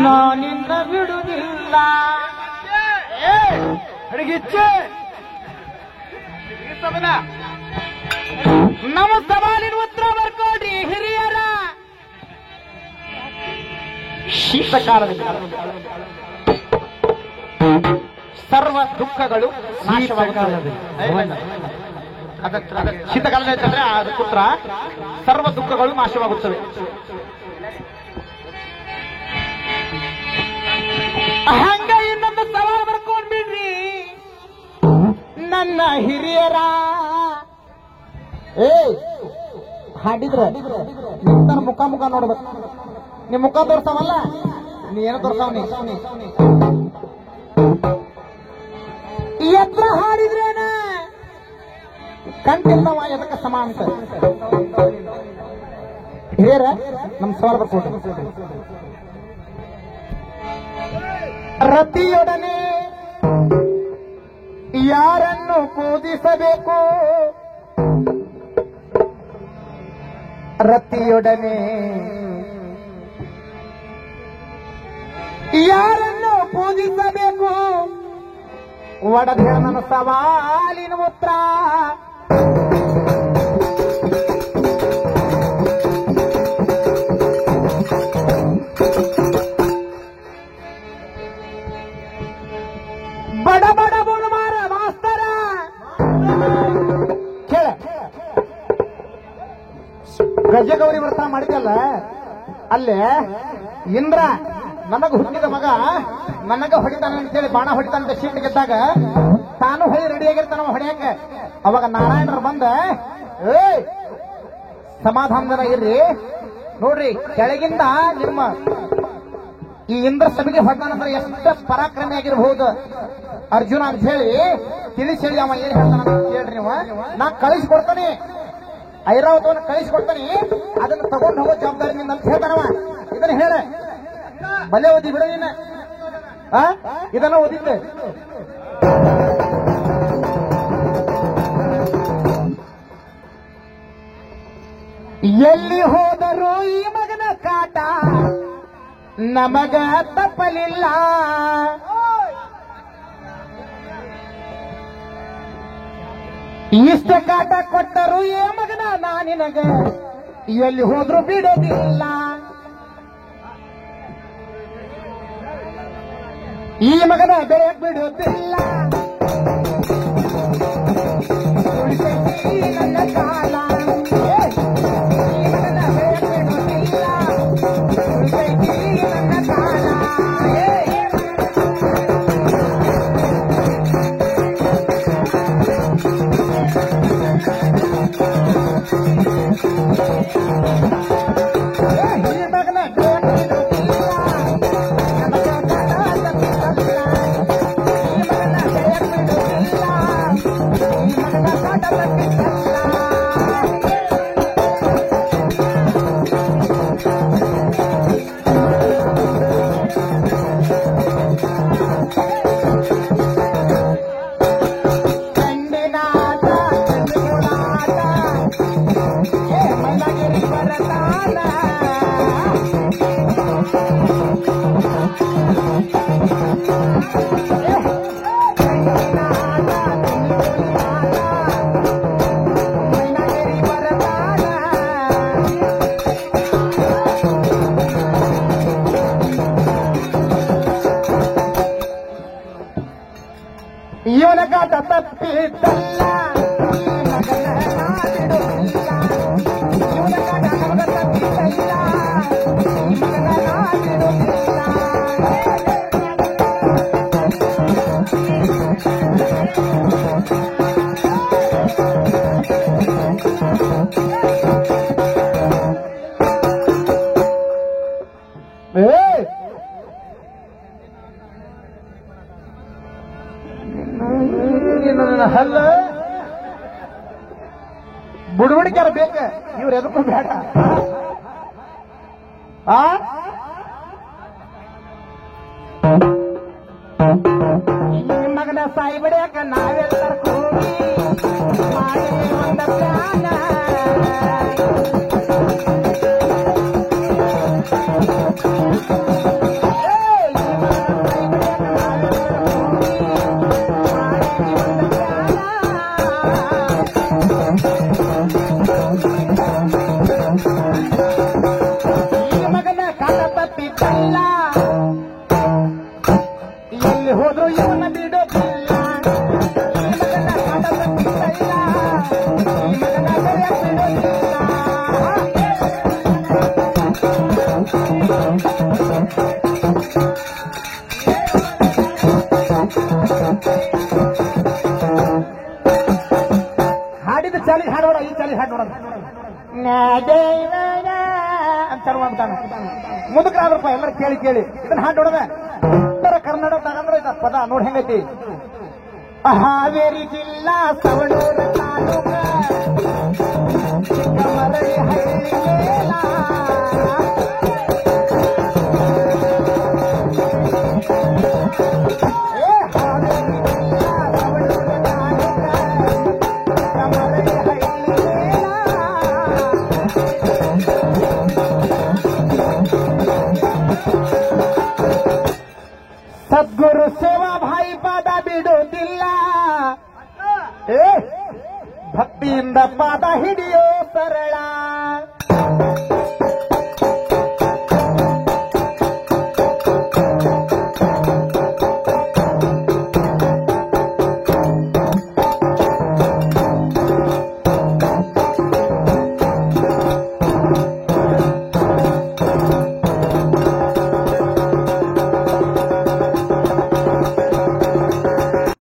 ನಾನಿನ್ನ ಬಿಡುವುದಿಲ್ಲ. ನಮ್ಮ ಸವಾಲಿನ ಉತ್ತರ ಬರ್ಕೊಡ್ರಿ ಹಿರಿಯರ. ಶೀತಕಾಲದಲ್ಲಿ ಸರ್ವ ದುಃಖಗಳು ನಾಶವಾಗುತ್ತವೆ. ಶೀತಕಾಲದಲ್ಲಿ ಅಂತಂದ್ರೆ ಅದಕ್ಕೆ ಉತ್ತರ ಸರ್ವ ದುಃಖಗಳು ನಾಶವಾಗುತ್ತವೆ. ಹಂಗ ಇನ್ನೊಂದು ಸವಾಲು ಬರ್ಕೊಂಡ್ಬಿಡ್ರಿ ನನ್ನ ಹಿರಿಯರ. ಹಾಡಿದ್ರ ನಿನ್ನ ಮುಖ ನೋಡ್ಬೇಕು. ನಿಮ್ ಮುಖ ತೋರ್ಸವಲ್ಲ, ನೀ ಏನು ತೋರ್ಸವ್. ಎತ್ರ ಹಾಡಿದ್ರೇನ ಕಂಟಿಲ್ದವ ಎದಕ್ಕೆ ಸಮ ಅಂತ ಹಿರಿಯರ ನಮ್ ಸವಾಲು ಬರ್ಕೊಟ್ರಿ. ರತಿಯೊಡನೆ ಯಾರನ್ನು ಪೂಜಿಸಬೇಕು, ರತಿಯೊಡನೆ ಯಾರನ್ನು ಪೂಜಿಸಬೇಕು, ಒಡದೆ ನನ್ನ ಸವಾಲಿನ ಉತ್ತರ. ಬಡ ಬಡ ಬೋಣಮಾರ ಮಾಸ್ತರ ಕೇಳ. ಗಜಗೌರಿ ವ್ರತ ಮಾಡಿದಲ್ಲ, ಅಲ್ಲೇ ಇಂದ್ರ ನನಗ ಹುಟ್ಟಿದ ಮಗ ನನಗ ಹೊಡಿತಾನ ಅಂತೇಳಿ ಬಾಣ ಹೊಡಿತಾನಂತ ಶೀಟ್ ಗೆದ್ದಾಗ ತಾನು ಹೊಳಿ ರೆಡಿಯಾಗಿರ್ತಾನ ಹೊಡೆಯಕ. ಅವಾಗ ನಾರಾಯಣರು ಬಂದ, ಸಮಾಧಾನದ ಇರ್ರಿ ನೋಡ್ರಿ, ಕೆಳಗಿಂದ ನಿಮ್ಮ ಈ ಇಂದ್ರ ಸಭೆಗೆ ಹೊಡ್ತಾನಂದ್ರೆ ಎಷ್ಟು ಪರಾಕ್ರಮಿ ಆಗಿರ್ಬಹುದು ಅರ್ಜುನ ಅಂತ ಹೇಳಿ ತಿಳಿಸಿ ಹೇಳಿ ಅವ ಏನ್ ಹೇಳ್ತಾನ ಹೇಳ್ರಿ ನೀವು. ನಾ ಕಳಿಸ್ಕೊಡ್ತಾನೆ, ಐರಾವತವನ್ನ ಕಳಿಸ್ಕೊಡ್ತಾನೆ, ಅದನ್ನ ತಗೊಂಡು ಹೋಗೋ ಜವಾಬ್ದಾರಿ ನಿಂದ ಅಂತ ಹೇಳ್ತಾನವ. ಇದನ್ನ ಹೇಳ ಬಲೆ ಓದಿ ಬಿಡ ನೀನ, ಇದನ್ನ ಓದಿದ್ದೆ. ಎಲ್ಲಿ ಹೋದರೂ ಈ ಮಗನ ಕಾಟ ನಮಗ ತಪ್ಪಲಿಲ್ಲ, ಇಷ್ಟ ಕಾಟ ಕೊಟ್ಟರು ಏ ಮಗನ ನಾನಿನಗ ಎಲ್ಲಿ ಹೋದ್ರು ಬಿಡೋದಿಲ್ಲ. ಈ ಮಗನ ಬೆಳೆ ಬಿಡುತ್ತಿಲ್ಲ, ನನ್ನ ಕಾಲ ಈ ಮಗನ ಬೆಳೆ ಬಿಡುತ್ತಿಲ್ಲ, ನನ್ನ ಕಾಲ. ಇವನ ಕಾಟ ತಪ್ಪಿದ್ದಲ್ಲ, ಇವನ ಕಾಟ ನಮಗ ತಪ್ಪಿದ್ದಲ್ಲ, ಹಲ್ಲ ಬುಡಬಡಿಕೆರ ಬೇಕ, ಇವ್ರು ಎದಕ್ಕೂ ಬೇಡ. ಮಗನ ಸಾಯಿ ಬಡಿಯಾಕ ನಾವೆಲ್ಲರ ಕೂಡಿ ಮಾಡಿ ಒಂದ ಪ್ಲಾನ. ಹಾಡಿದ ಚಾಲಿಗೆ ಹಾಡೋಣ, ಈ ಚಾಲಿಗೆ ಹಾಡು ನೋಡೋಣ ಅಂತ ಮುದುಕರಾದ್ರಪ್ಪ ಎಲ್ಲರೂ ಕೇಳಿ ಕೇಳಿ ಇದನ್ನ ಹಾಡು ನೋಡೋದ. ಉತ್ತರ ಕರ್ನಾಟಕದಾಗಂದ್ರೆ ಇದ ಪದ ನೋಡಿ ಹೆಂಗೈತಿ. ಹಾವೇರಿ ಜಿಲ್ಲಾ ಸವಣೂರು ತಾಲೂಕ ಚಿಕ್ಕಮರಳಿ ಹಳ್ಳಿ ಮೇಲ ಸದ್ಗುರು ಸೇವಾ ಭಾಯಿ ಪಾದ ಬಿಡುವುದಿಲ್ಲ, ಭಕ್ತಿಯಿಂದ ಪಾದ ಹಿಡಿಯೋ ಸರಳ.